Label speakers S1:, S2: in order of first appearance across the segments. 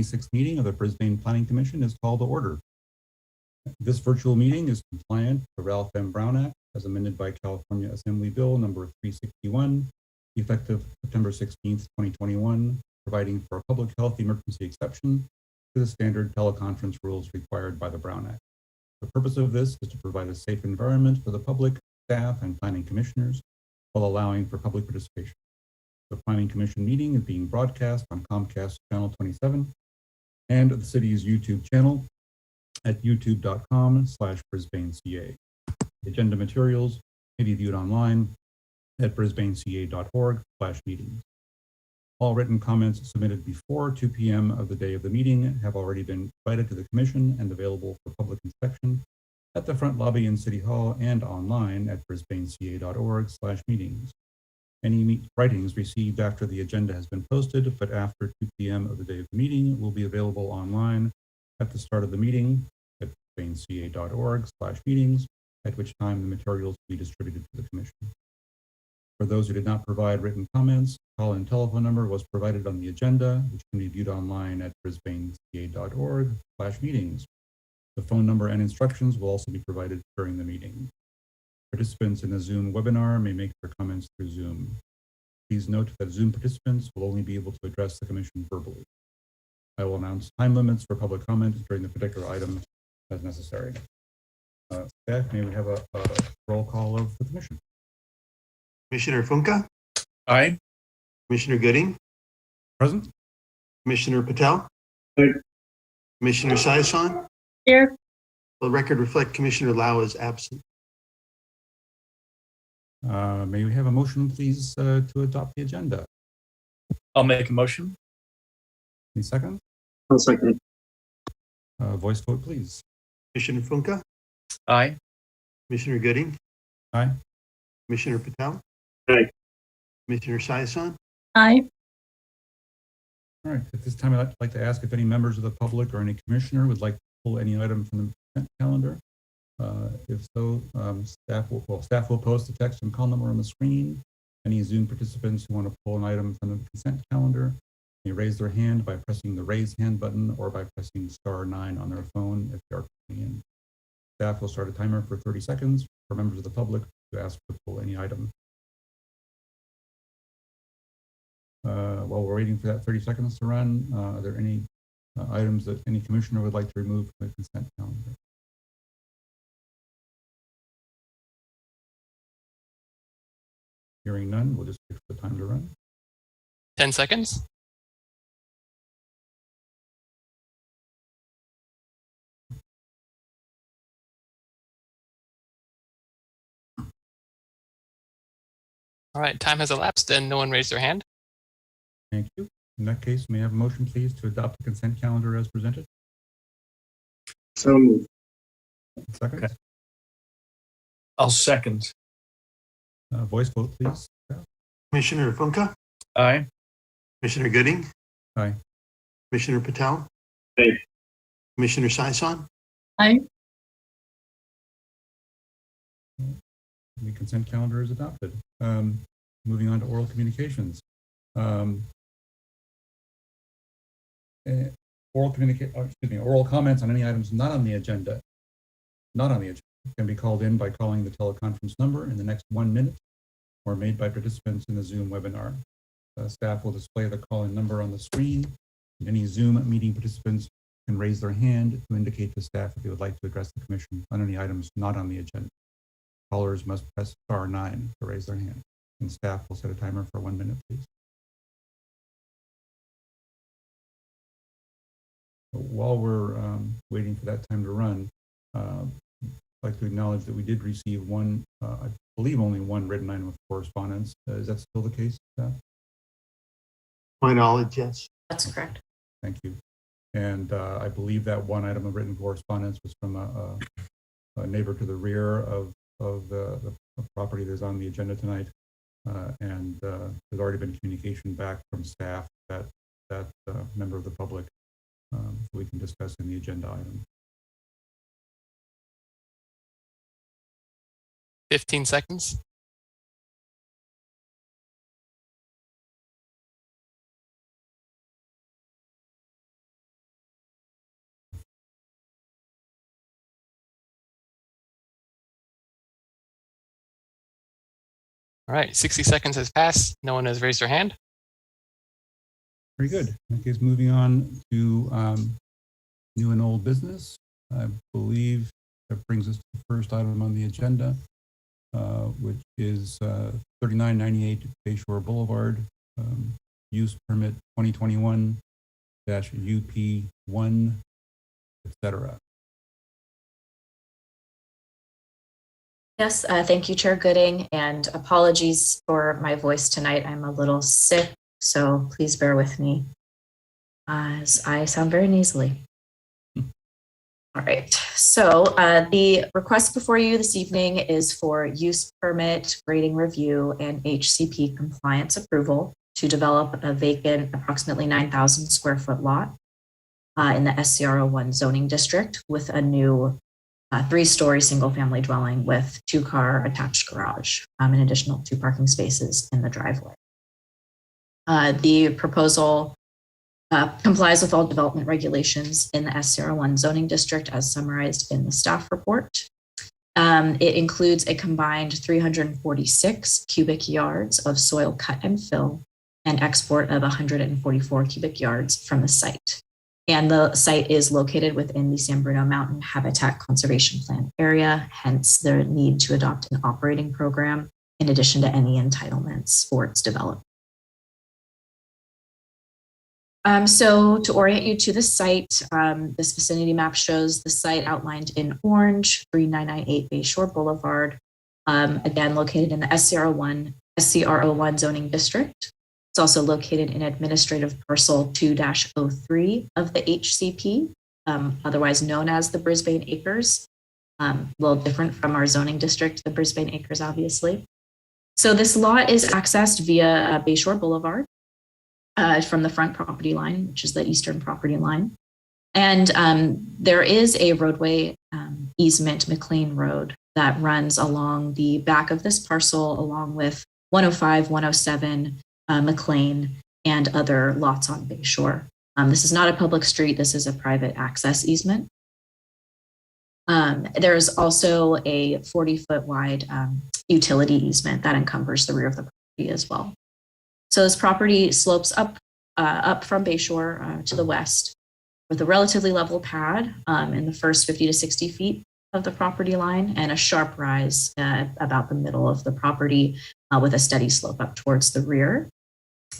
S1: 26th meeting of the Brisbane Planning Commission is called to order. This virtual meeting is compliant with the Ralph M. Brown Act as amended by California Assembly Bill number 361, effective September 16th, 2021, providing for a public health emergency exception to the standard teleconference rules required by the Brown Act. The purpose of this is to provide a safe environment for the public, staff, and planning commissioners while allowing for public participation. The Planning Commission meeting is being broadcast on Comcast Channel 27 and the city's YouTube channel at youtube.com/BrisbaneCA. The agenda materials may be viewed online at brisbaneca.org/meetings. All written comments submitted before 2 p.m. of the day of the meeting have already been provided to the Commission and available for public inspection at the front lobby in City Hall and online at brisbaneca.org/meetings. Any writings received after the agenda has been posted, but after 2 p.m. of the day of the meeting, will be available online at the start of the meeting at brisbaneca.org/meetings, at which time the materials will be distributed to the Commission. For those who did not provide written comments, call-in telephone number was provided on the agenda, which can be viewed online at brisbaneca.org/meetings. The phone number and instructions will also be provided during the meeting. Participants in the Zoom webinar may make their comments through Zoom. Please note that Zoom participants will only be able to address the Commission verbally. I will announce time limits for public comment during the particular item as necessary. Staff, may we have a roll call of the Commission?
S2: Commissioner Funka?
S3: Aye.
S2: Commissioner Gooding?
S1: Present.
S2: Commissioner Patel?
S3: Aye.
S2: Commissioner Saison?
S4: Here.
S2: The record reflect Commissioner Lau is absent.
S1: May we have a motion, please, to adopt the agenda?
S3: I'll make a motion.
S1: Any second?
S3: I'll second.
S1: Voice vote, please.
S2: Commissioner Funka?
S3: Aye.
S2: Commissioner Gooding?
S1: Aye.
S2: Commissioner Patel?
S3: Aye.
S2: Commissioner Saison?
S4: Aye.
S1: All right. At this time, I'd like to ask if any members of the public or any commissioner would like to pull any item from the consent calendar. If so, staff will post the text and call number on the screen. Any Zoom participants who want to pull an item from the consent calendar may raise their hand by pressing the raise hand button or by pressing *9 on their phone if they are calling in. Staff will start a timer for 30 seconds for members of the public to ask to pull any item. While we're waiting for that 30 seconds to run, are there any items that any commissioner would like to remove from the consent calendar? Hearing none, we'll just wait for the time to run.
S5: 10 seconds. All right, time has elapsed and no one raised their hand.
S1: Thank you. In that case, may I have a motion, please, to adopt the consent calendar as presented?
S3: So moved.
S1: Second.
S3: Okay. I'll second.
S1: Voice vote, please.
S2: Commissioner Funka?
S3: Aye.
S2: Commissioner Gooding?
S1: Aye.
S2: Commissioner Patel?
S3: Aye.
S2: Commissioner Saison?
S4: Aye.
S1: The consent calendar is adopted. Moving on to oral communications. Oral comments on any items not on the agenda can be called in by calling the teleconference number in the next 1 minute or made by participants in the Zoom webinar. Staff will display the call-in number on the screen. Any Zoom meeting participants can raise their hand to indicate to staff if they would like to address the Commission on any items not on the agenda. Callers must press *9 to raise their hand, and staff will set a timer for 1 minute, please. While we're waiting for that time to run, I'd like to acknowledge that we did receive one, I believe only one written item of correspondence. Is that still the case?
S2: My knowledge, yes.
S4: That's correct.
S1: Thank you. And I believe that one item of written correspondence was from a neighbor to the rear of the property that's on the agenda tonight. And there's already been communication back from staff that member of the public we can discuss in the agenda item.
S5: 15 seconds. All right, 60 seconds has passed. No one has raised their hand.
S1: Very good. In that case, moving on to new and old business. I believe that brings us to the first item on the agenda, which is 3998 Bayshore Boulevard, use permit 2021-UP1, etc.
S4: Yes, thank you, Chair Gooding, and apologies for my voice tonight. I'm a little sick, so please bear with me as I sound very nasally. All right, so the request before you this evening is for use permit, grading review, and HCP compliance approval to develop a vacant approximately 9,000 square foot lot in the SCR01 zoning district with a new 3-story single-family dwelling with 2-car attached garage, an additional 2 parking spaces in the driveway. The proposal complies with all development regulations in the SCR01 zoning district as summarized in the staff report. It includes a combined 346 cubic yards of soil cut and fill and export of 144 cubic yards from the site. And the site is located within the San Bruno Mountain Habitat Conservation Plan area, hence the need to adopt an operating program in addition to any entitlements for its development. So to orient you to the site, this vicinity map shows the site outlined in orange, 3998 Bayshore Boulevard, again located in the SCR01 zoning district. It's also located in administrative parcel 2-03 of the HCP, otherwise known as the Brisbane Acres. A little different from our zoning district, the Brisbane Acres, obviously. So this lot is accessed via Bayshore Boulevard from the front property line, which is the eastern property line. And there is a roadway easement, McLean Road, that runs along the back of this parcel, along with 105, 107, McLean, and other lots on Bayshore. This is not a public street. This is a private access easement. There's also a 40-foot wide utility easement that encumbers the rear of the property as well. So this property slopes up from Bayshore to the west with a relatively level pad in the first 50 to 60 feet of the property line and a sharp rise about the middle of the property with a steady slope up towards the rear.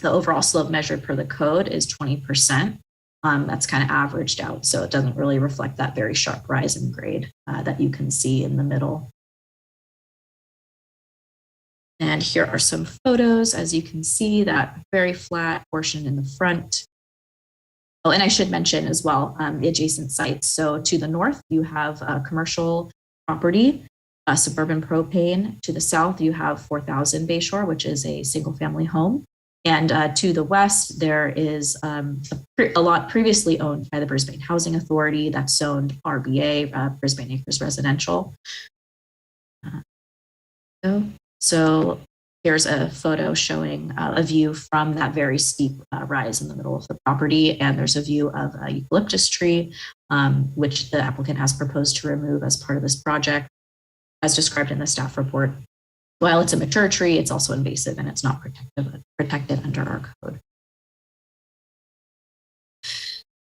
S4: The overall slope measured per the code is 20%. That's kind of averaged out, so it doesn't really reflect that very sharp rise in grade that you can see in the middle. And here are some photos. As you can see, that very flat portion in the front. Oh, and I should mention as well, the adjacent sites. So to the north, you have a commercial property, Suburban Propane. To the south, you have 4000 Bayshore, which is a single family home. And to the west, there is a lot previously owned by the Brisbane Housing Authority that's zoned RBA, Brisbane Acres Residential. So here's a photo showing a view from that very steep rise in the middle of the property. And there's a view of a eucalyptus tree, which the applicant has proposed to remove as part of this project, as described in the staff report. While it's a mature tree, it's also invasive and it's not protected under our code.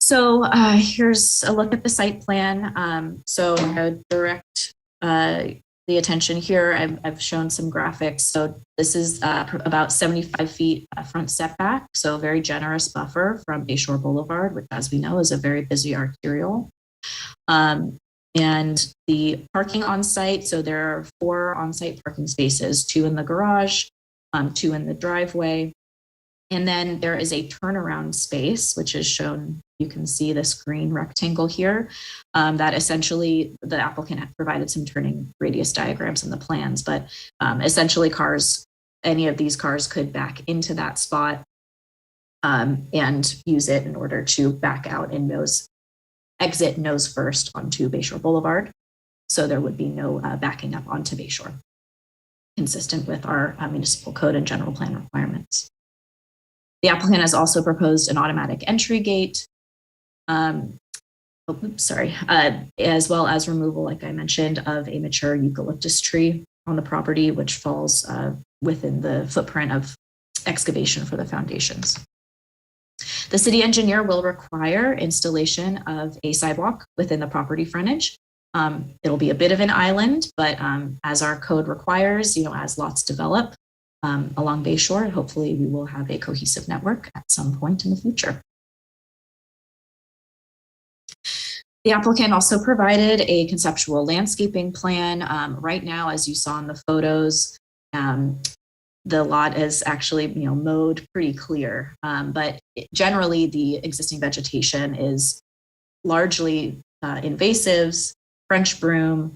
S4: So here's a look at the site plan. So I would direct the attention here. I've shown some graphics. So this is about 75 feet front setback. So a very generous buffer from Bayshore Boulevard, which as we know is a very busy arterial. And the parking on site, so there are 4 on-site parking spaces, 2 in the garage, 2 in the driveway. And then there is a turnaround space, which is shown, you can see this green rectangle here, that essentially the applicant had provided some turning radius diagrams in the plans, but essentially any of these cars could back into that spot and use it in order to back out and exit nose first onto Bayshore Boulevard. So there would be no backing up onto Bayshore, consistent with our municipal code and general plan requirements. The applicant has also proposed an automatic entry gate, as well as removal, like I mentioned, of a mature eucalyptus tree on the property, which falls within the footprint of excavation for the foundations. The city engineer will require installation of a sidewalk within the property frontage. It'll be a bit of an island, but as our code requires, as lots develop along Bayshore, hopefully we will have a cohesive network at some point in the future. The applicant also provided a conceptual landscaping plan. Right now, as you saw in the photos, the lot is actually mowed pretty clear, but generally the existing vegetation is largely invasives, French broom,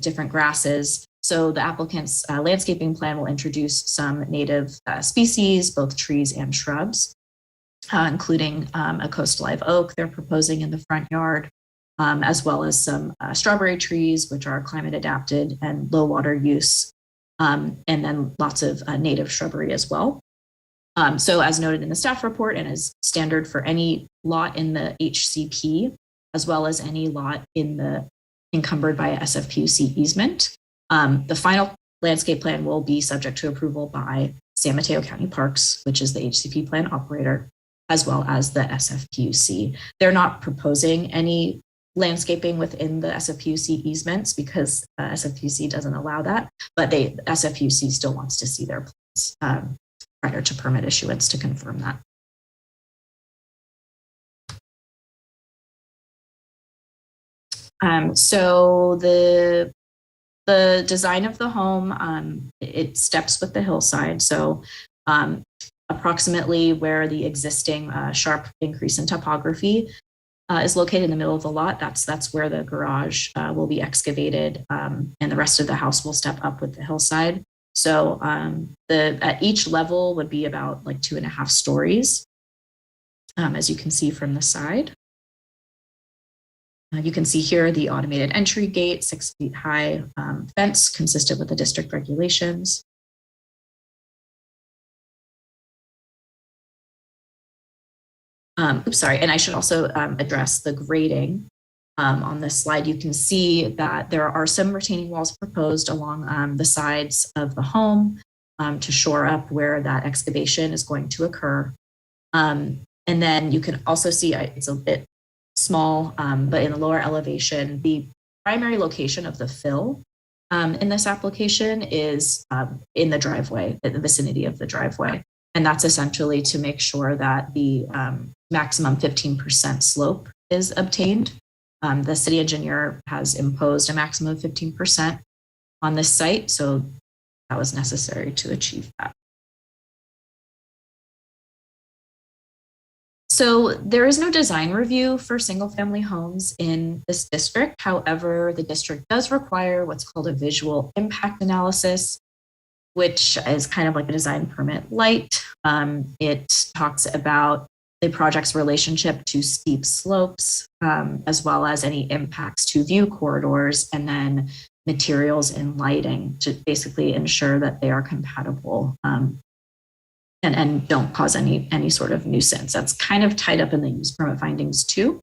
S4: different grasses. So the applicant's landscaping plan will introduce some native species, both trees and shrubs, including a coast live oak they're proposing in the front yard, as well as some strawberry trees, which are climate adapted and low water use, and then lots of native shrubbery as well. So as noted in the staff report and as standard for any lot in the HCP, as well as any lot in the encumbered by a SFPUC easement, the final landscape plan will be subject to approval by San Mateo County Parks, which is the HCP plan operator, as well as the SFPUC. They're not proposing any landscaping within the SFPUC easements because SFPUC doesn't allow that, but SFPUC still wants to see their plans prior to permit issuance to confirm that. So the design of the home, it steps with the hillside. So approximately where the existing sharp increase in topography is located in the middle of the lot, that's where the garage will be excavated, and the rest of the house will step up with the hillside. So at each level would be about like 2.5 stories, as you can see from the side. You can see here the automated entry gate, 6 feet high fence consistent with the district regulations. Oops, sorry, and I should also address the grading. On this slide, you can see that there are some retaining walls proposed along the sides of the home to shore up where that excavation is going to occur. And then you can also see it's a bit small, but in the lower elevation, the primary location of the fill in this application is in the driveway, in the vicinity of the driveway. And that's essentially to make sure that the maximum 15% slope is obtained. The city engineer has imposed a maximum of 15% on this site, so that was necessary to achieve that. So there is no design review for single-family homes in this district. However, the district does require what's called a visual impact analysis, which is kind of like a design permit light. It talks about the project's relationship to steep slopes, as well as any impacts to view corridors, and then materials and lighting to basically ensure that they are compatible and don't cause any sort of nuisance. That's kind of tied up in the use permit findings too.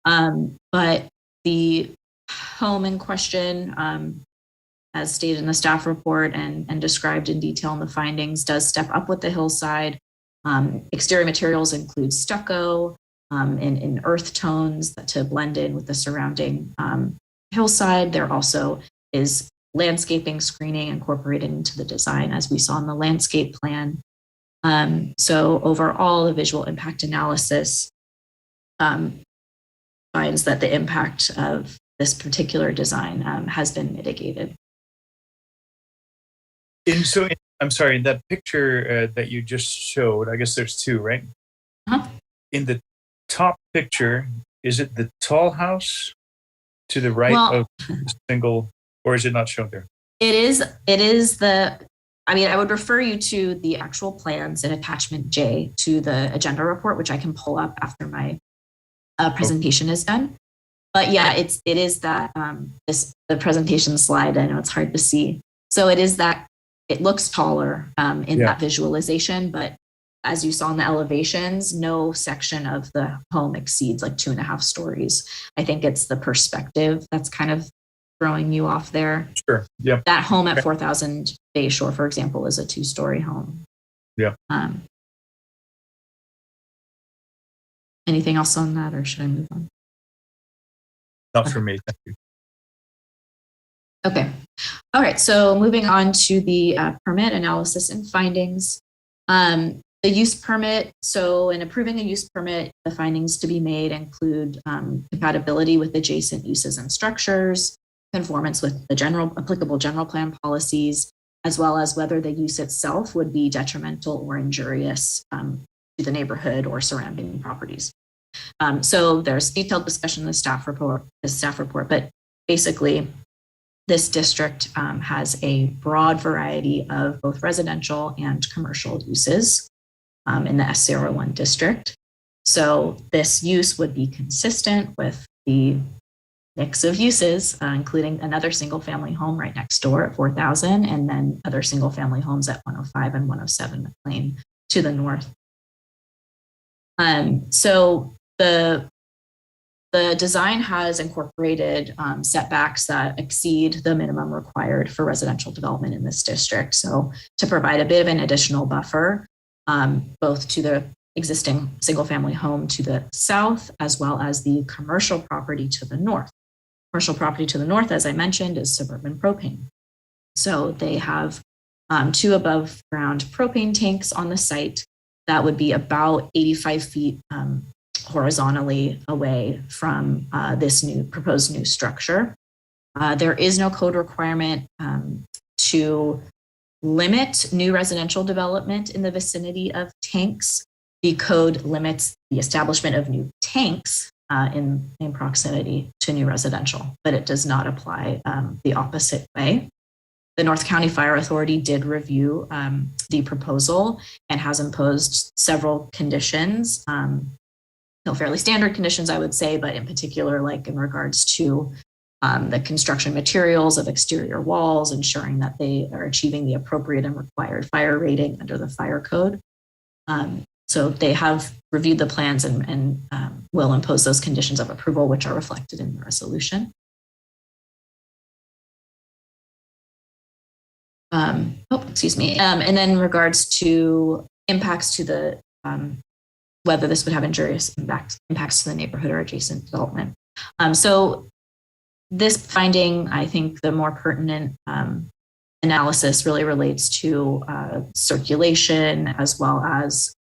S4: But the home in question, as stated in the staff report and described in detail in the findings, does step up with the hillside. Exterior materials include stucco in earth tones to blend in with the surrounding hillside. There also is landscaping screening incorporated into the design, as we saw in the landscape plan. So overall, the visual impact analysis finds that the impact of this particular design has been mitigated.
S3: I'm sorry, that picture that you just showed, I guess there's two, right?
S4: Uh-huh.
S3: In the top picture, is it the tall house to the right of the single, or is it not shown there?
S4: It is I would refer you to the actual plans in attachment J to the agenda report, which I can pull up after my presentation is done. But yeah, it is that the presentation slide. I know it's hard to see. So it is that it looks taller in that visualization, but as you saw in the elevations, no section of the home exceeds like 2.5 stories. I think it's the perspective that's kind of throwing you off there.
S3: Sure. Yep.
S4: That home at
S3: Okay.
S4: 4,000 Bayshore, for example, is a 2-story home.
S3: Yep.
S4: Anything else on that, or should I move on?
S3: Not for me. Thank you.
S4: Okay. All right. So moving on to the permit analysis and findings. The use permit. So in approving a use permit, the findings to be made include compatibility with adjacent uses and structures, conformance with the applicable general plan policies, as well as whether the use itself would be detrimental or injurious to the neighborhood or surrounding properties. So there's detailed discussion in the staff report, but basically this district has a broad variety of both residential and commercial uses in the S01 district. So this use would be consistent with the mix of uses, including another single family home right next door at 4,000, and then other single family homes at 105 and 107 McLean to the north. So the design has incorporated setbacks that exceed the minimum required for residential development in this district. So to provide a bit of an additional buffer, both to the existing single family home to the south, as well as the commercial property to the north. Commercial property to the north, as I mentioned, is Suburban Propane. So they have 2 above ground propane tanks on the site that would be about 85 feet horizontally away from this proposed new structure. There is no code requirement to limit new residential development in the vicinity of tanks. The code limits the establishment of new tanks in proximity to new residential, but it does not apply the opposite way. The North County Fire Authority did review the proposal and has imposed several conditions, fairly standard conditions, I would say, but in particular, like in regards to the construction materials of exterior walls, ensuring that they are achieving the appropriate and required fire rating under the fire code. So they have reviewed the plans and will impose those conditions of approval, which are reflected in the resolution. Excuse me. And then in regards to impacts to the, whether this would have injurious impacts to the neighborhood or adjacent development. So this finding, I think the more pertinent analysis really relates to circulation as well as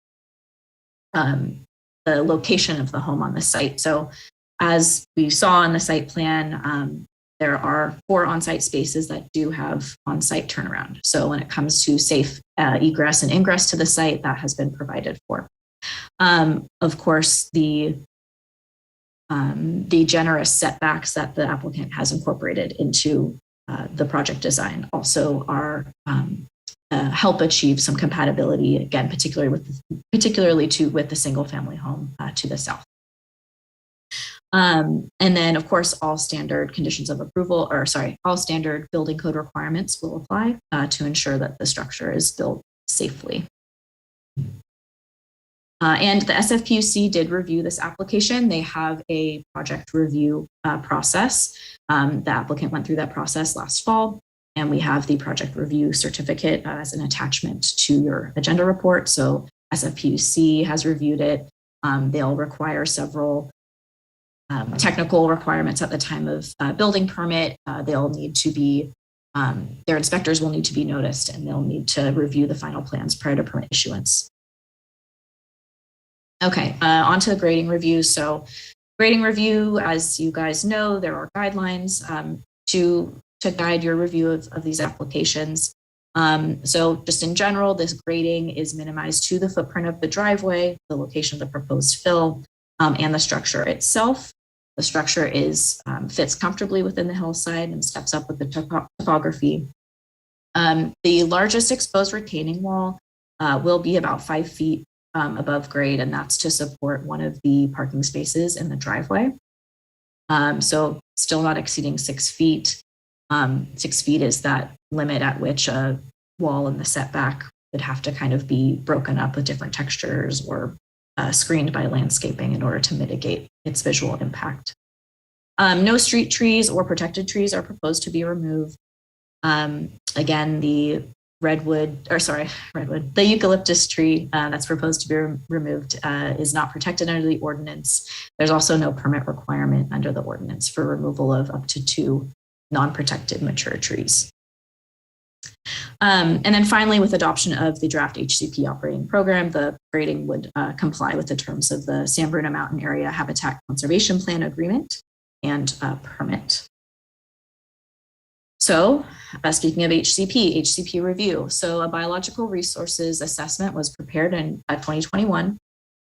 S4: the location of the home on the site. So as we saw on the site plan, there are 4 on-site spaces that do have on-site turnaround. So when it comes to safe egress and ingress to the site, that has been provided for. Of course, the generous setbacks that the applicant has incorporated into the project design also are help achieve some compatibility, again, particularly with the single family home to the south. And then, of course, all standard conditions of approval, all standard building code requirements will apply to ensure that the structure is built safely. And the SFPUC did review this application. They have a project review process. The applicant went through that process last fall, and we have the project review certificate as an attachment to your agenda report. So SFPUC has reviewed it. They'll require several technical requirements at the time of building permit. They'll need to be, their inspectors will need to be noticed, and they'll need to review the final plans prior to permit issuance. Okay, on to the grading review. So grading review, as you guys know, there are guidelines to guide your review of these applications. So just in general, this grading is minimized to the footprint of the driveway, the location of the proposed fill, and the structure itself. The structure fits comfortably within the hillside and steps up with the topography. The largest exposed retaining wall will be about 5 feet above grade, and that's to support one of the parking spaces in the driveway. So still not exceeding 6 feet. 6 feet is that limit at which a wall in the setback would have to kind of be broken up with different textures or screened by landscaping in order to mitigate its visual impact. No street trees or protected trees are proposed to be removed. Again, the the eucalyptus tree that's proposed to be removed is not protected under the ordinance. There's also no permit requirement under the ordinance for removal of up to 2 non-protected mature trees. And then finally, with adoption of the draft HCP operating program, the grading would comply with the terms of the San Bruno Mountain Area Habitat Conservation Plan Agreement and permit. So speaking of HCP review. So a biological resources assessment was prepared in 2021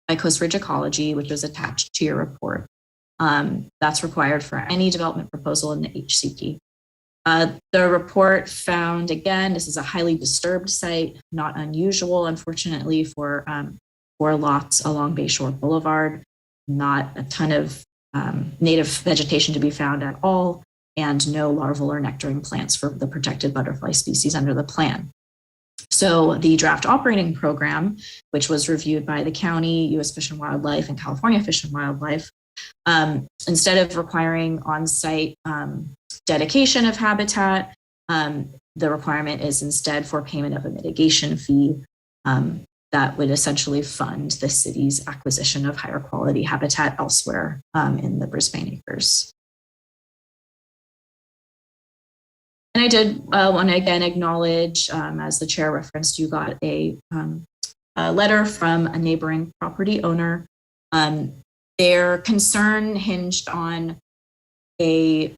S4: by Coast Ridge Ecology, which was attached to your report. That's required for any development proposal in the HCP. The report found, again, this is a highly disturbed site, not unusual, unfortunately, for lots along Bayshore Boulevard, not a ton of native vegetation to be found at all, and no larval or nectaring plants for the protected butterfly species under the plan. So the draft operating program, which was reviewed by the county, U.S. Fish and Wildlife, and California Fish and Wildlife, instead of requiring on-site dedication of habitat, the requirement is instead for payment of a mitigation fee that would essentially fund the city's acquisition of higher quality habitat elsewhere in the Brisbane acres. And I did want to again acknowledge, as the chair referenced, you got a letter from a neighboring property owner. Their concern hinged on a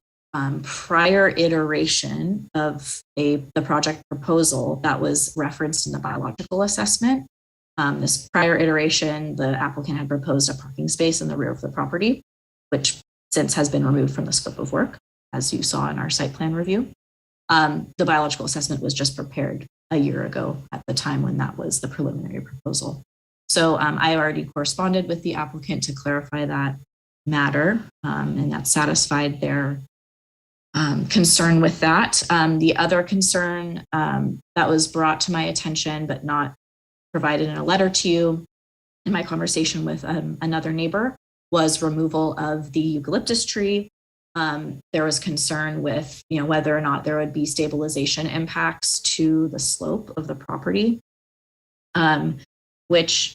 S4: prior iteration of the project proposal that was referenced in the biological assessment. This prior iteration, the applicant had proposed a parking space in the rear of the property, which since has been removed from the scope of work, as you saw in our site plan review. The biological assessment was just prepared a year ago at the time when that was the preliminary proposal. So I already corresponded with the applicant to clarify that matter, and that satisfied their concern with that. The other concern that was brought to my attention but not provided in a letter to you in my conversation with another neighbor was removal of the eucalyptus tree. There was concern with, whether or not there would be stabilization impacts to the slope of the property, which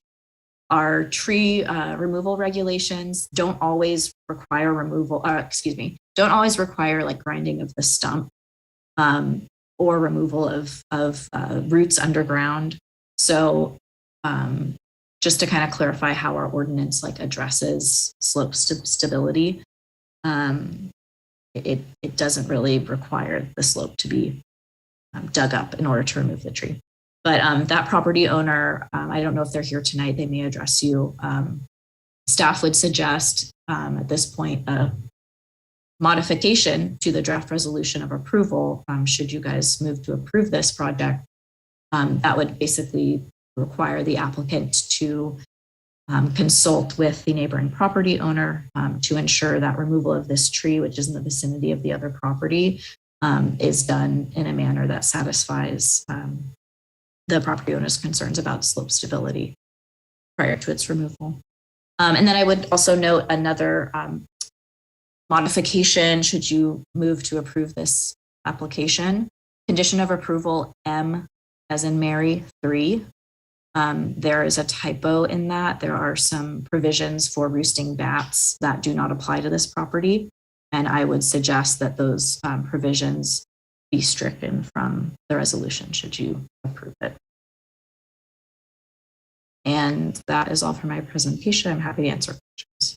S4: our tree removal regulations don't always require don't always require like grinding of the stump or removal of roots underground. So just to kind of clarify how our ordinance addresses slope stability, it doesn't really require the slope to be dug up in order to remove the tree. But that property owner, I don't know if they're here tonight, they may address you. Staff would suggest at this point a modification to the draft resolution of approval, should you guys move to approve this project. That would basically require the applicant to consult with the neighboring property owner to ensure that removal of this tree, which is in the vicinity of the other property, is done in a manner that satisfies the property owner's concerns about slope stability prior to its removal. And then I would also note another modification should you move to approve this application. Condition of approval M as in Mary 3. There is a typo in that. There are some provisions for roosting bats that do not apply to this property. And I would suggest that those provisions be stricken from the resolution should you approve it. And that is all for my presentation. I'm happy to answer questions.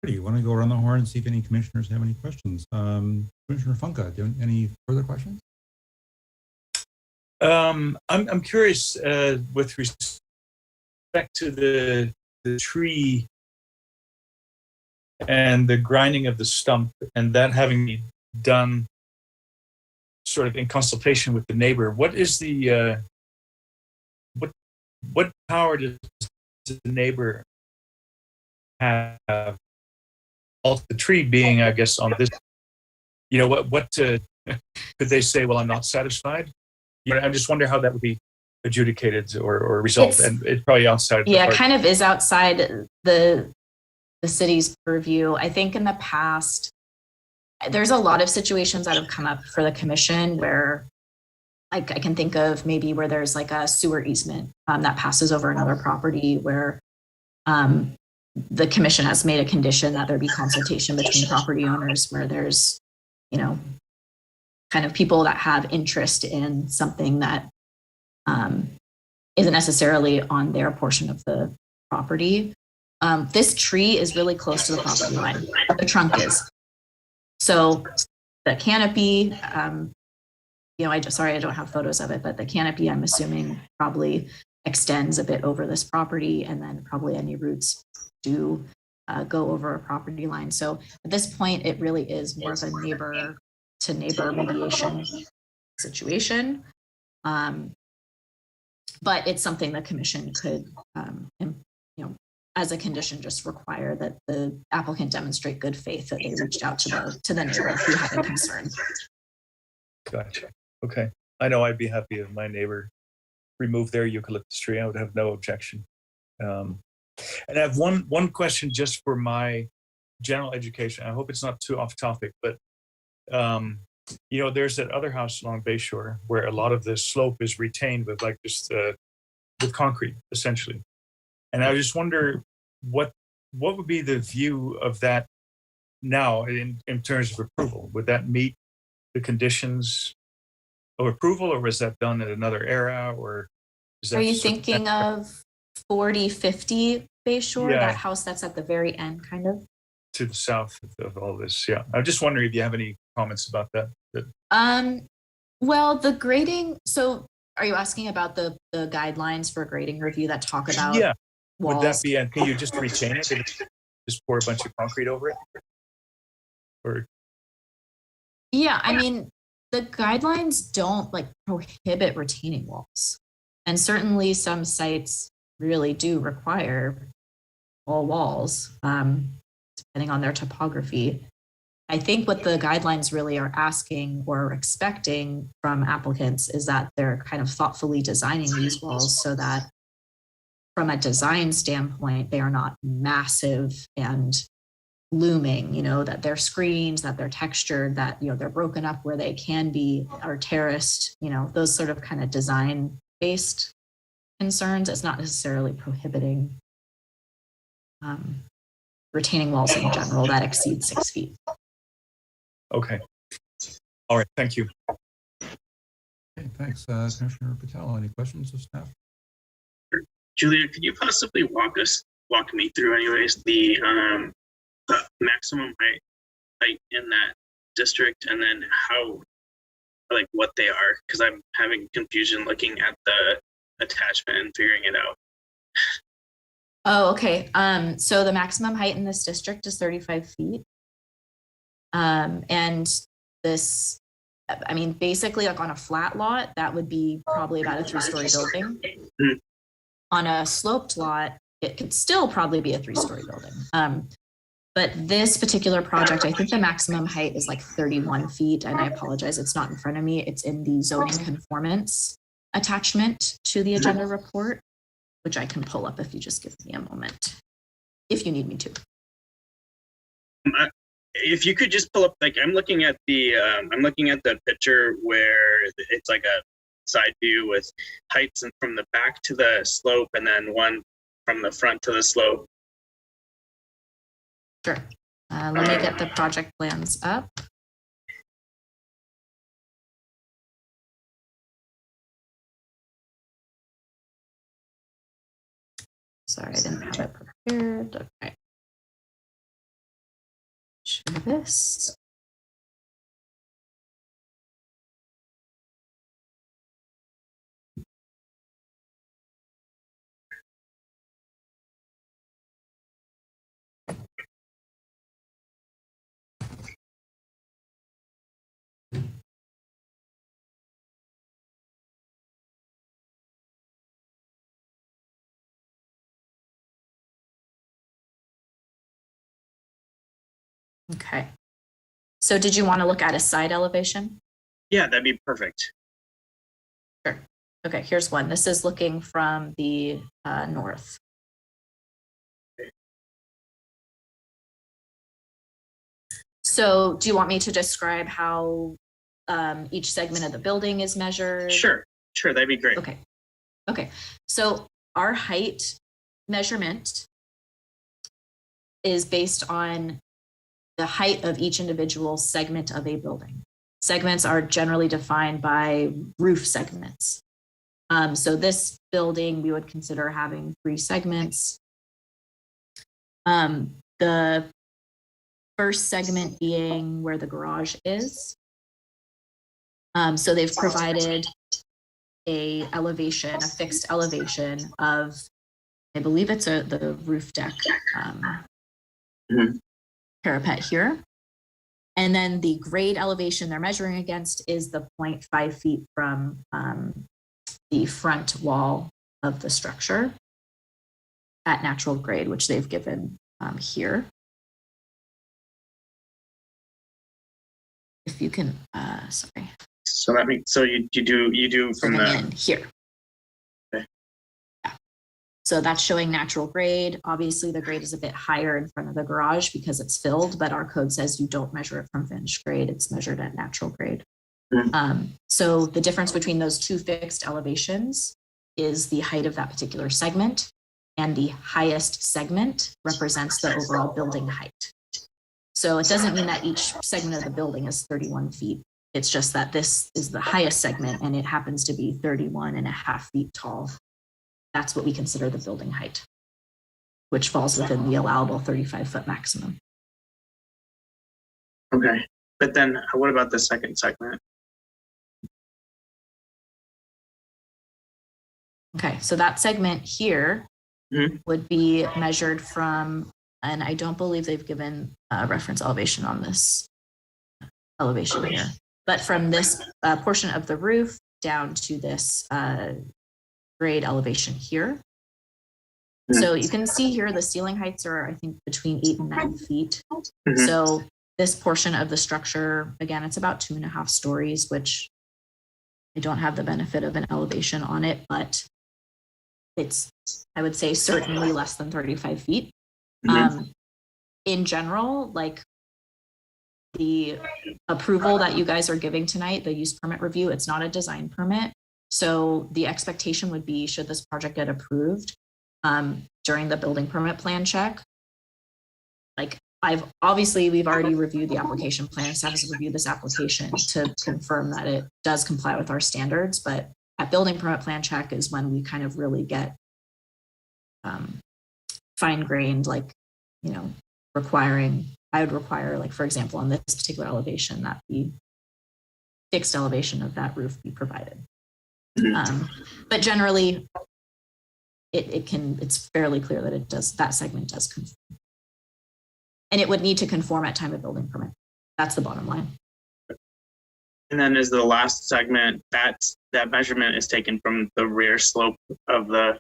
S1: Do you want to go around the horn and see if any commissioners have any questions? Commissioner Funka, do you have any further questions?
S3: I'm curious with respect to the tree and the grinding of the stump and that having been done sort of in consultation with the neighbor. What is the what power does the neighbor have? All the tree being, I guess, on this. What could they say? Well, I'm not satisfied. I just wonder how that would be adjudicated or resolved, and it's probably outside.
S4: Yeah, kind of is outside the city's purview. I think in the past, there's a lot of situations that have come up for the commission where, like, I can think of maybe where there's like a sewer easement that passes over another property where the commission has made a condition that there be consultation between property owners, where there's, you know, kind of people that have interest in something that isn't necessarily on their portion of the property. This tree is really close to the property line. The trunk is. So the canopy, you know, sorry, I don't have photos of it, but the canopy, I'm assuming, probably extends a bit over this property, and then probably any roots do go over a property line. So at this point, it really is more of a neighbor to neighbor mediation situation. But it's something the commission could, you know, as a condition, just require that the applicant demonstrate good faith that they reached out to the neighbor who had a concern.
S3: Gotcha. Okay. I know I'd be happy if my neighbor removed their eucalyptus tree. I would have no objection. And I have one question just for my general education. I hope it's not too off topic, but you know, there's that other house along Bayshore where a lot of the slope is retained with like just with concrete, essentially. And I just wonder what would be the view of that now in terms of approval? Would that meet the conditions of approval, or was that done at another era? Or is that
S4: Are you thinking of 4050 Bayshore, that house that's at the very end, kind of?
S3: To the south of all this, yeah. I'm just wondering if you have any comments about that.
S4: Well, the grading. So, are you asking about the guidelines for grading review that talk about?
S3: Yeah.
S4: Walls?
S3: Would that be? And can you just retain it and just pour a bunch of concrete over it? Or
S4: yeah, I mean, the guidelines don't like prohibit retaining walls, and certainly some sites really do require all walls, depending on their topography. I think what the guidelines really are asking or expecting from applicants is that they're kind of thoughtfully designing these walls so that from a design standpoint, they are not massive and looming, you know, that they're screens, that they're textured, that, you know, they're broken up where they can be, or terraced, you know, those sort of kind of design based concerns. It's not necessarily prohibiting retaining walls in general that exceed 6 feet.
S3: okay. All right. Thank you.
S1: Okay, thanks, Commissioner Patel. Any questions of staff?
S6: Julia, could you possibly walk me through, anyways, the maximum height in that district, and then how, like, what they are? Because I'm having confusion looking at the attachment and figuring it out.
S4: Oh, okay. So the maximum height in this district is 35 feet. And this, I mean, basically, like on a flat lot, that would be probably about a 3-story building.
S6: Mm.
S4: On a sloped lot, it could still probably be a 3-story building. But this particular project, I think the maximum height is like 31 feet. And I apologize, it's not in front of me. It's in the zoning conformance attachment to the agenda report, which I can pull up if you just give me a moment, if you need me to.
S6: If you could just pull up, like, I'm looking at the picture where it's like a side view with heights and from the back to the slope, and then one from the front to the slope.
S4: Sure. Let me get the project plans up. Sorry, I didn't have it prepared. Okay. Share this. Okay. So did you want to look at a side elevation?
S6: Yeah, that'd be perfect.
S4: Sure. Okay, here's one. This is looking from the north. So do you want me to describe how each segment of the building is measured?
S6: Sure, that'd be great.
S4: Okay. So our height measurement is based on the height of each individual segment of a building. Segments are generally defined by roof segments. So this building, we would consider having 3 segments. The first segment being where the garage is. So they've provided a fixed elevation of, I believe it's the roof deck parapet here. And then the grade elevation they're measuring against is the 0.5 feet from the front wall of the structure at natural grade, which they've given here. If you can, sorry.
S6: So that means, so you do from the
S4: in here.
S6: Okay.
S4: Yeah. So that's showing natural grade. Obviously the grade is a bit higher in front of the garage because it's filled, but our code says you don't measure it from finished grade. It's measured at natural grade. So the difference between those 2 fixed elevations is the height of that particular segment, and the highest segment represents the overall building height. So it doesn't mean that each segment of the building is 31 feet. It's just that this is the highest segment and it happens to be 31.5 feet tall. That's what we consider the building height, which falls within the allowable 35-foot maximum.
S6: Okay, but then what about the second segment?
S4: Okay, so that segment here would be measured from, and I don't believe they've given a reference elevation on this elevation here, but from this portion of the roof down to this grade elevation here. So you can see here the ceiling heights are, I think, between 8 and 9 feet. So this portion of the structure, again, it's about 2.5 stories, which I don't have the benefit of an elevation on it, but it's, I would say, certainly less than 35 feet. In general, like the approval that you guys are giving tonight, the use permit review, it's not a design permit. So the expectation would be, should this project get approved during the building permit plan check, like we've already reviewed the application plan. Staff has reviewed this application to confirm that it does comply with our standards, but at building permit plan check is when we kind of really get fine-grained, like, you know, I would require, like, for example, on this particular elevation, that the fixed elevation of that roof be provided. But generally, it's fairly clear that that segment does conform. And it would need to conform at time of building permit. That's the bottom line.
S6: And then is the last segment, that measurement is taken from the rear slope of the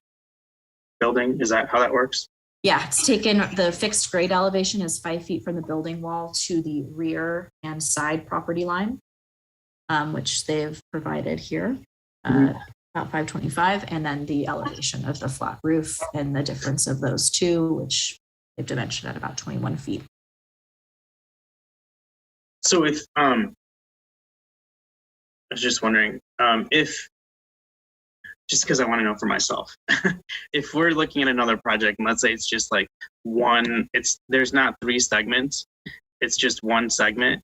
S6: building? Is that how that works?
S4: Yeah, it's taken, the fixed grade elevation is 5 feet from the building wall to the rear and side property line, which they've provided here, about 525, and then the elevation of the flat roof and the difference of those two, which they've dimensioned at about 21 feet.
S6: So if, I was just wondering, if, just because I want to know for myself, if we're looking at another project, and let's say it's just like there's not 3 segments, it's just 1 segment.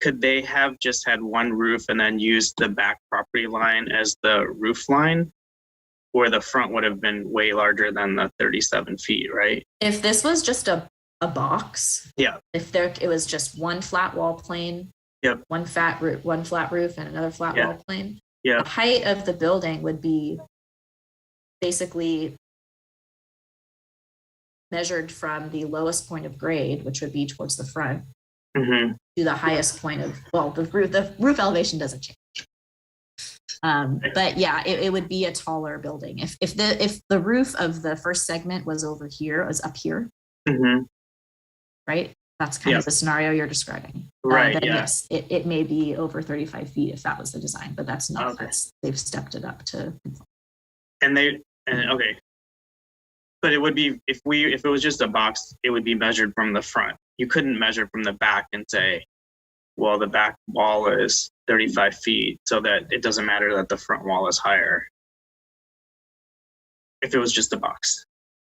S6: Could they have just had 1 roof and then used the back property line as the roof line? Or the front would have been way larger than the 37 feet, right?
S4: If this was just a box,
S6: yeah.
S4: If it was just 1 flat wall plane,
S6: yep.
S4: one flat roof and another flat wall plane,
S6: yeah.
S4: The height of the building would be basically measured from the lowest point of grade, which would be towards the front, to the highest point of, well, the roof elevation doesn't change. But yeah, it would be a taller building. If the roof of the first segment was over here, was up here, right? That's kind of the scenario you're describing.
S6: Right.
S4: Then yes, it may be over 35 feet if that was the design, but that's not. Okay. They've stepped it up to.
S6: And okay, but it would be if it was just a box, it would be measured from the front, you couldn't measure from the back and say, well, the back wall is 35 feet, so that it doesn't matter that the front wall is higher. If it was just a box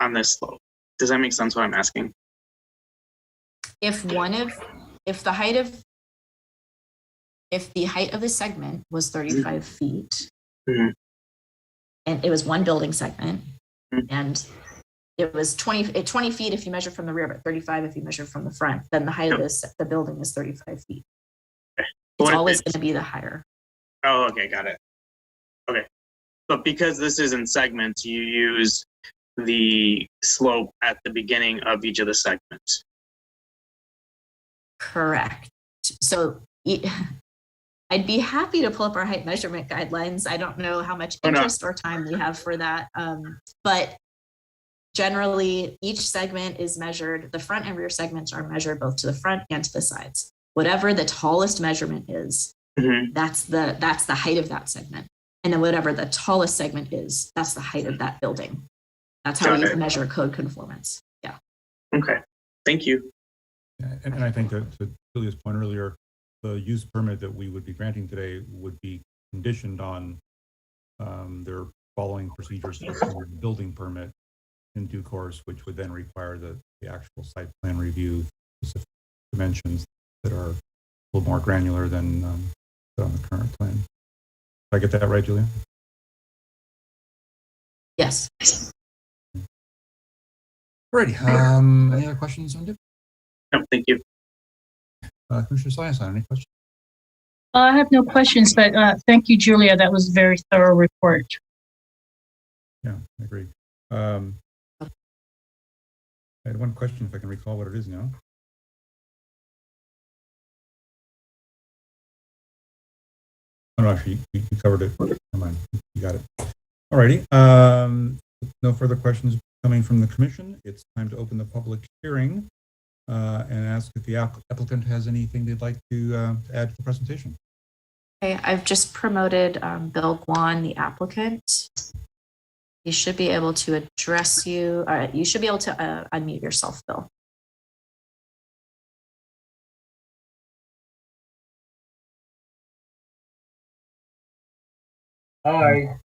S6: on this slope. Does that make sense what I'm asking?
S4: If the height of the segment was 35 feet,
S6: Mhm.
S4: and it was one building segment,
S6: Mhm.
S4: and it was 20 feet if you measure from the rear, but 35 if you measure from the front, then the height of the building is 35 feet.
S6: Okay.
S4: It's
S6: What if
S4: always
S6: it's-
S4: going to be the higher.
S6: Oh, okay, got it. Okay. But because this is in segments, you use the slope at the beginning of each of the segments.
S4: Correct. So I'd be happy to pull up our height measurement guidelines. I don't know how much
S6: Oh, no.
S4: interest or time we have for that. But generally, each segment is measured, the front and rear segments are measured both to the front and to the sides. Whatever the tallest measurement is,
S6: Mhm.
S4: that's the height of that segment. And then whatever the tallest segment is, that's the height of that building. That's how
S6: Got
S4: we
S6: it.
S4: measure code conformance. Yeah.
S6: Okay, thank you.
S1: Yeah, and I think that to Julia's point earlier, the use permit that we would be granting today would be conditioned on their following procedures for the building permit in due course, which would then require the actual site plan review, specific dimensions that are a little more granular than on the current plan. Did I get that right, Julia?
S4: Yes.
S1: Alrighty. Any other questions on Dip?
S6: No, thank you.
S1: Commissioner Sayasan, any questions?
S7: I have no questions, but thank you, Julia. That was a very thorough report.
S1: Yeah, I agree. I had one question, if I can recall what it is now. Oh, no, actually, you covered it. Never mind. You got it. Alrighty. No further questions coming from the commission. It's time to open the public hearing and ask if the applicant has anything they'd like to add to the presentation.
S4: Okay, I've just promoted Bill Guan, the applicant. He should be able to address you. You should be able to unmute yourself, Bill.
S8: Hi,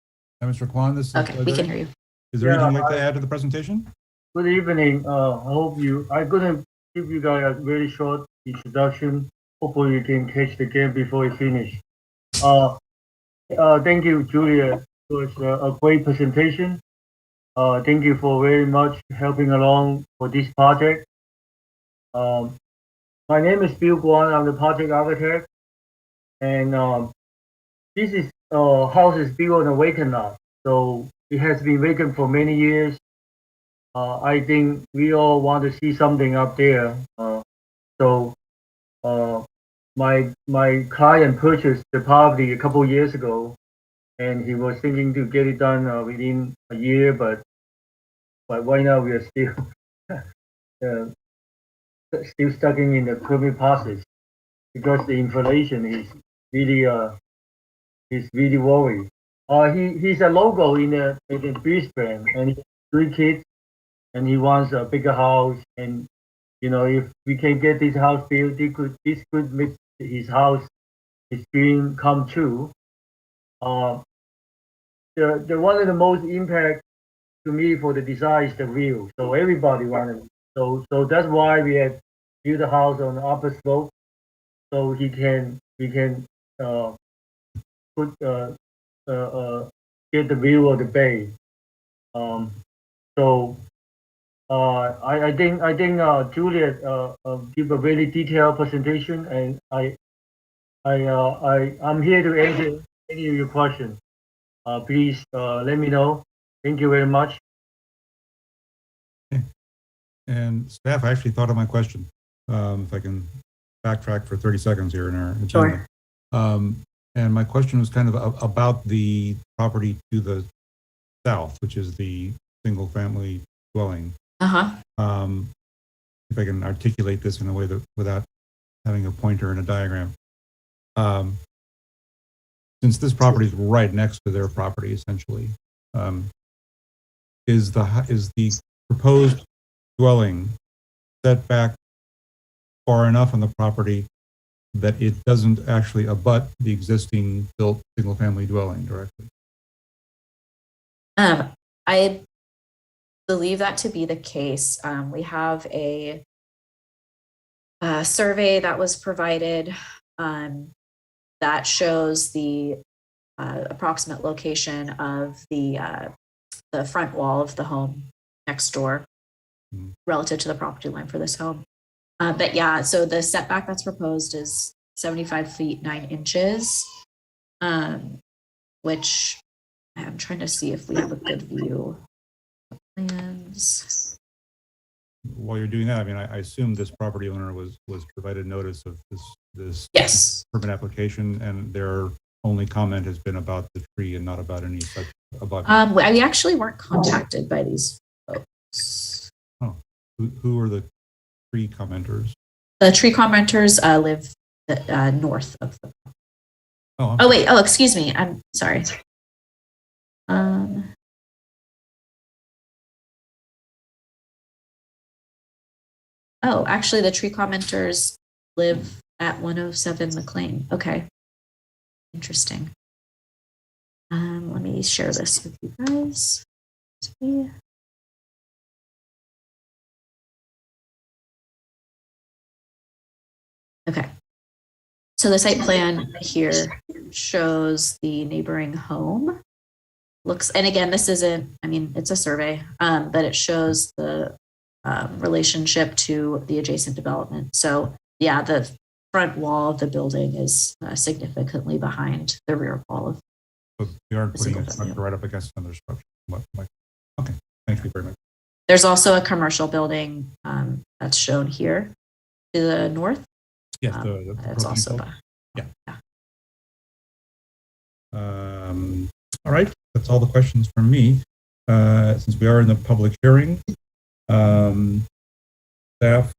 S1: Mr. Kwan, this is
S4: Okay, we can hear you.
S1: Is there
S8: Yeah,
S1: anything you'd like to add to the presentation?
S8: good evening. I'm gonna give you guys a very short introduction. Hopefully you can catch the game before we finish. Thank you, Julia. It was a great presentation. Thank you for very much helping along for this project. My name is Bill Guan. I'm the project architect. And this is house is built on a vacant lot. So it has been vacant for many years. I think we all want to see something up there. So my client purchased the property a couple years ago, and he was thinking to get it done within a year, but right now we are still still stuck in the permit process because the inflation is really worried. He's a local in Brisbane, and he has 3 kids, and he wants a bigger house. And if we can get this house built, this could make his dream come true. The one of the most impact to me for the design is the view. So everybody wanted. So that's why we had built the house on the upper slope, so we can put get the view of the bay. I think Juliet give a very detailed presentation, and I'm here to answer any of your questions. Please let me know. Thank you very much.
S1: And staff, I actually thought of my question. If I can backtrack for 30 seconds here in our agenda.
S4: Sure.
S1: And my question was kind of about the property to the south, which is the single family dwelling.
S4: Uh-huh.
S1: If I can articulate this in a way that without having a pointer and a diagram. Since this property is right next to their property, essentially, is the proposed dwelling set back far enough on the property that it doesn't actually abut the existing built single-family dwelling directly.
S4: I believe that to be the case. We have a survey that was provided that shows the approximate location of the front wall of the home next door relative to the property line for this home. But yeah, so the setback that's proposed is 75 feet 9 inches, which I'm trying to see if we have a good view of plans.
S1: While you're doing that, I mean, I assume this property owner was provided notice of this
S4: Yes.
S1: permit application, and their only comment has been about the tree and not about any such about.
S4: We actually weren't contacted by these folks.
S1: Oh, who are the tree commenters?
S4: The tree commenters live north of the.
S1: Oh,
S4: Oh wait. Oh, excuse me. I'm sorry. Oh, actually, the tree commenters live at 107 McLean. Okay. Interesting. Let me share this with you guys. Okay. So the site plan here shows the neighboring home. Looks, and again, this isn't, I mean, it's a survey, but it shows the relationship to the adjacent development. So yeah, the front wall of the building is significantly behind the rear wall of.
S1: So we aren't putting a
S4: single
S1: structure
S4: family.
S1: right up against another structure. Okay, thank you very much.
S4: There's also a commercial building that's shown here to the north.
S1: Yes,
S4: It's also
S1: yeah. All right, that's all the questions from me. Since we are in the public hearing, staff,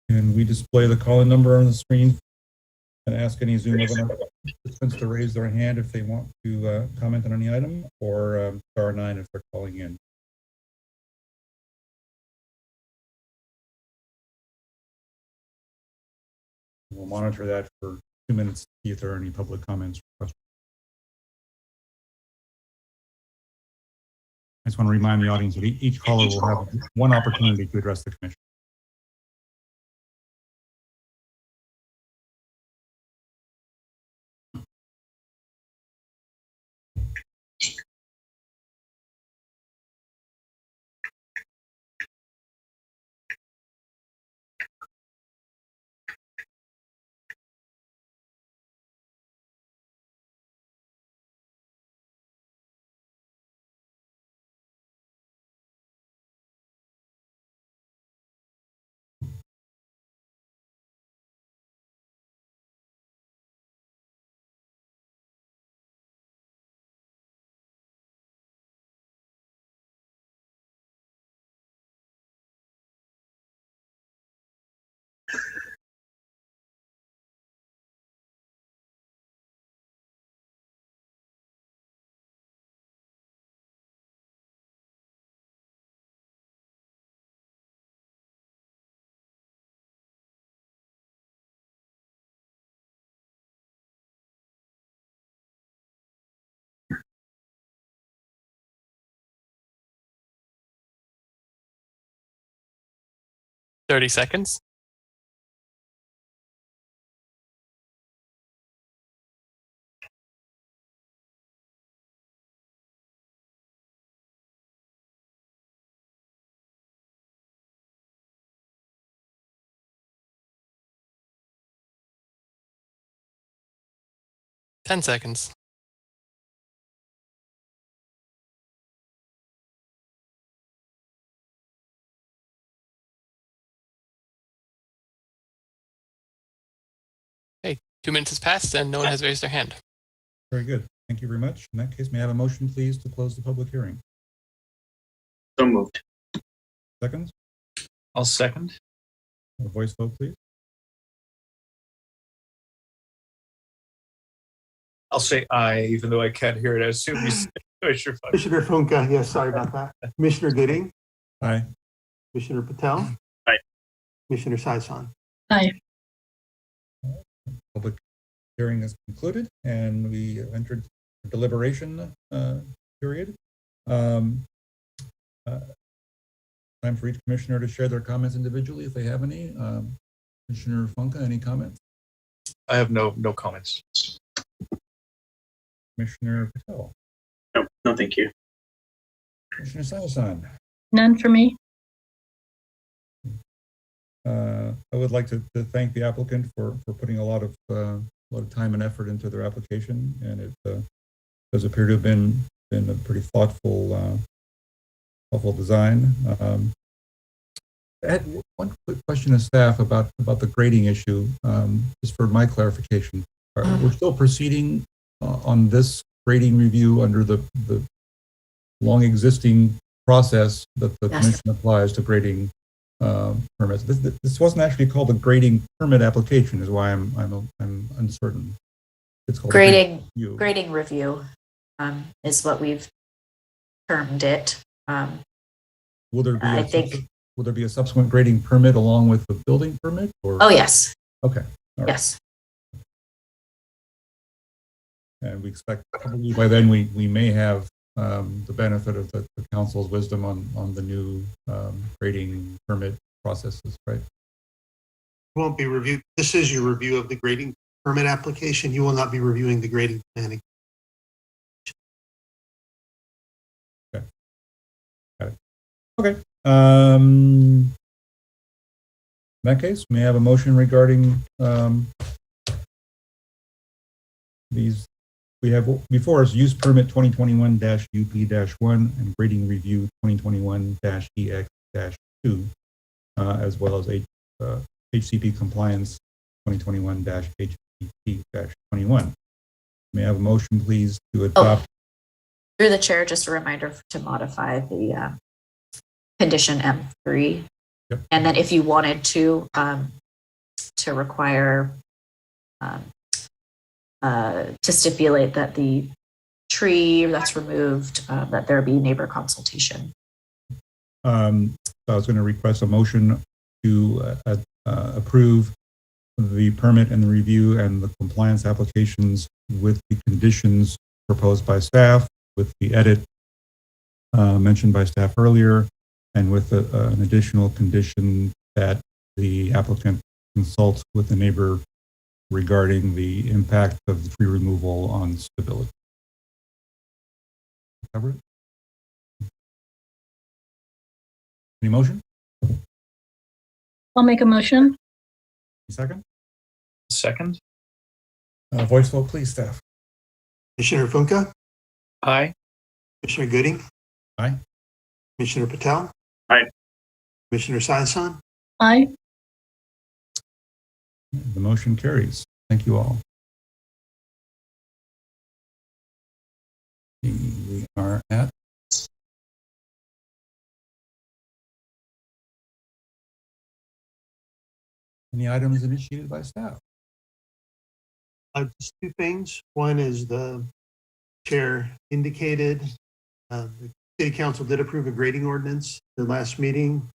S1: can we display the call-in number on the screen and ask any Zoom webinar participants to raise their hand if they want to comment on any item, or star 9 if they're calling in? We'll monitor that for 2 minutes to see if there are any public comments or questions. I just want to remind the audience that each caller will have one opportunity to address the commission.
S5: Thirty seconds. Ten seconds. Okay, 2 minutes has passed and no one has raised their hand.
S1: Very good. Thank you very much. In that case, may I have a motion, please, to close the public hearing?
S6: So moved.
S1: Seconds?
S3: I'll second.
S1: A voice vote, please.
S3: I'll say aye, even though I can't hear it. I assume you said Commissioner Fudge.
S2: Commissioner Funka, yes, sorry about that. Commissioner Gooding,
S1: Aye.
S2: Commissioner Patel.
S6: Aye.
S2: Commissioner Saison.
S7: Aye.
S1: public hearing is concluded and we entered the deliberation period. Time for each commissioner to share their comments individually if they have any. Commissioner Funka, any comments?
S3: I have no comments.
S1: Commissioner Patel?
S6: No, thank you.
S1: Commissioner Sawasan?
S7: None for me.
S1: I would like to thank the applicant for putting a lot of time and effort into their application, and it does appear to have been a pretty thoughtful design. I had one quick question to staff about the grading issue, just for my clarification. We're still proceeding on this grading review under the long existing process that the commission applies to grading permits. This wasn't actually called a grading permit application, is why I'm uncertain. It's called
S4: Grading review is what we've termed it.
S1: Will there be
S4: I think.
S1: Will there be a subsequent grading permit along with the building permit? Or?
S4: Oh, yes.
S1: Okay. All right.
S4: Yes.
S1: And we expect probably by then we may have the benefit of the council's wisdom on the new grading permit processes, right?
S2: Won't be reviewed. This is your review of the grading permit application. You will not be reviewing the grading planning.
S1: Okay. Got it. Okay. In that case, may I have a motion regarding these? We have before us use permit 2021-UP-1 and grading review 2021-EX-2, as well as HCP compliance 2021-HCP-21. May I have a motion, please, to adopt?
S4: Through the chair, just a reminder to modify the condition M3.
S1: Yep.
S4: And then if you wanted to require to stipulate that the tree that's removed, that there be neighbor consultation.
S1: I was going to request a motion to approve the permit and the review and the compliance applications with the conditions proposed by staff, with the edit mentioned by staff earlier, and with an additional condition that the applicant consults with the neighbor regarding the impact of the tree removal on stability. Cover it? Any motion?
S7: I'll make a motion.
S1: Second?
S3: Second.
S1: Voice vote, please, staff.
S2: Commissioner Funka,
S3: Aye.
S2: Commissioner Gooding,
S1: Aye.
S2: Commissioner Patel.
S6: Aye.
S2: Commissioner Sawasan.
S7: Aye.
S1: The motion carries. Thank you all. We are at any items initiated by staff?
S2: Just two things. One is the chair indicated the city council did approve a grading ordinance the last meeting.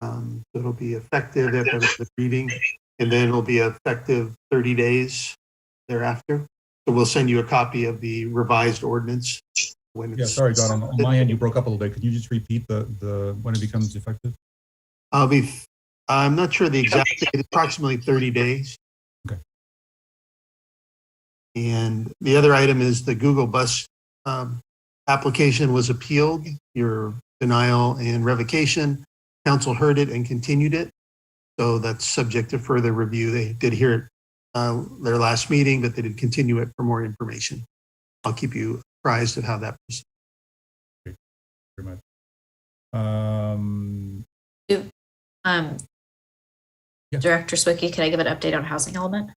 S2: So it'll be effective at the reading, and then it'll be effective 30 days thereafter. So we'll send you a copy of the revised ordinance. When
S1: Yeah, sorry, Don, on my end, you broke up a little bit. Could you just repeat the when it becomes effective?
S2: I'm not sure the exact date, it's approximately 30 days.
S1: Okay.
S2: And the other item is the Google Bus application was appealed, your denial and revocation. Council heard it and continued it. So that's subject to further review. They did hear it their last meeting, but they did continue it for more information. I'll keep you apprised of how that proceeds.
S1: Great. Very much. Yeah.
S4: Director Swicky, can I give an update on housing element?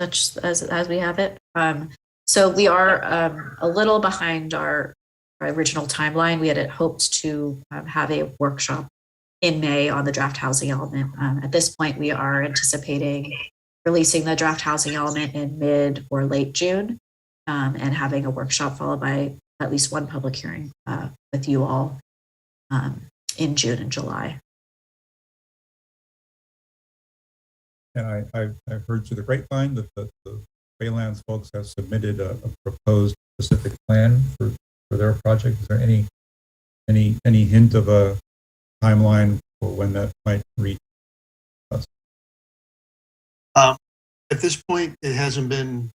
S4: Such as we have it. So we are a little behind our original timeline. We had hoped to have a workshop in May on the draft housing element. At this point, we are anticipating releasing the draft housing element in mid or late June, and having a workshop followed by at least one public hearing with you all in June and July.
S1: And I've heard through the grapevine that the Baylands folks have submitted a proposed specific plan for their project. Is there any hint of a timeline for when that might reach us?
S2: At this point, it hasn't been,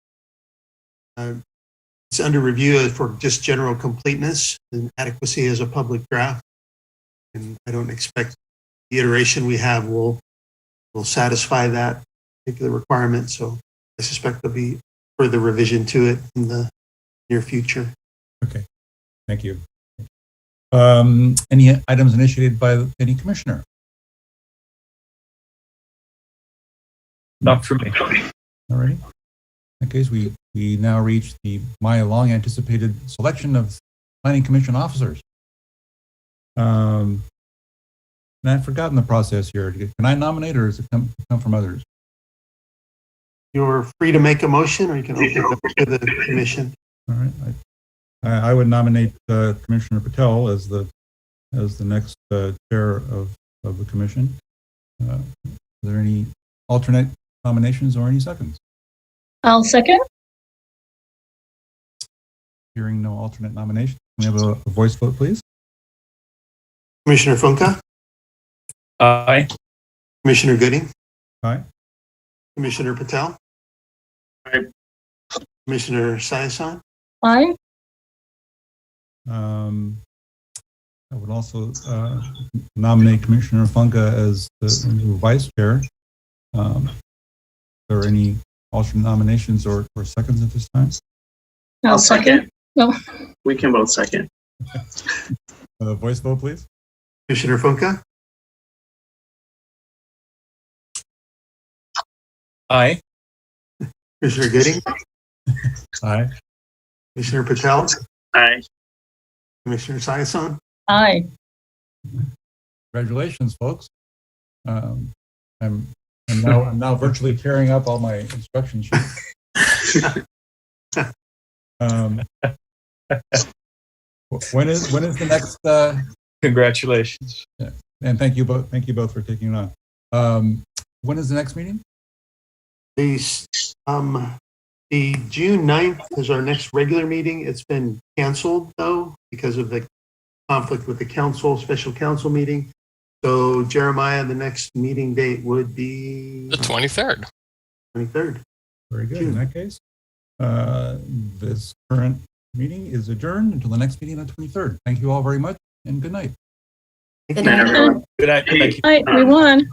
S2: it's under review for just general completeness and adequacy as a public draft. And I don't expect the iteration we have will satisfy that particular requirement. So I suspect there'll be further revision to it in the near future.
S1: Okay, thank you. Any items initiated by any commissioner?
S3: Not for me.
S1: All right. In that case, we now reach my long anticipated selection of planning commission officers. And I've forgotten the process here. Can I nominate, or does it come from others?
S2: You're free to make a motion, or you can open it up to the commission.
S1: All right. I would nominate Commissioner Patel as the next chair of the commission. Are there any alternate nominations or any seconds?
S7: I'll second.
S1: Hearing no alternate nominations, can we have a voice vote, please?
S2: Commissioner Funka,
S3: Aye.
S2: Commissioner Gooding,
S1: Aye.
S2: Commissioner Patel,
S6: Aye.
S2: Commissioner Sayasan,
S7: Aye.
S1: I would also nominate Commissioner Funka as the new vice chair. Are there any alternate nominations or seconds at this time?
S7: I'll second. No.
S6: We can both second.
S1: Voice vote, please.
S2: Commissioner Funka,
S3: Aye.
S2: Commissioner Gooding,
S1: Aye.
S2: Commissioner Patel,
S6: Aye.
S2: Commissioner Sayasan.
S7: Aye.
S1: Congratulations, folks. I'm now virtually tearing up all my instruction sheets. When is the next?
S3: Congratulations.
S1: And thank you both for taking it on. When is the next meeting?
S2: The June 9th is our next regular meeting. It's been canceled though because of the conflict with the special council meeting. So Jeremiah, the next meeting date would be
S5: The 23rd.
S2: 23rd.
S1: Very good. In that case, this current meeting is adjourned until the next meeting on the 23rd. Thank you all very much, and good night.
S4: Good
S6: night,
S4: night.
S6: everyone.
S3: Good night. Thank you.
S7: Aye, we won.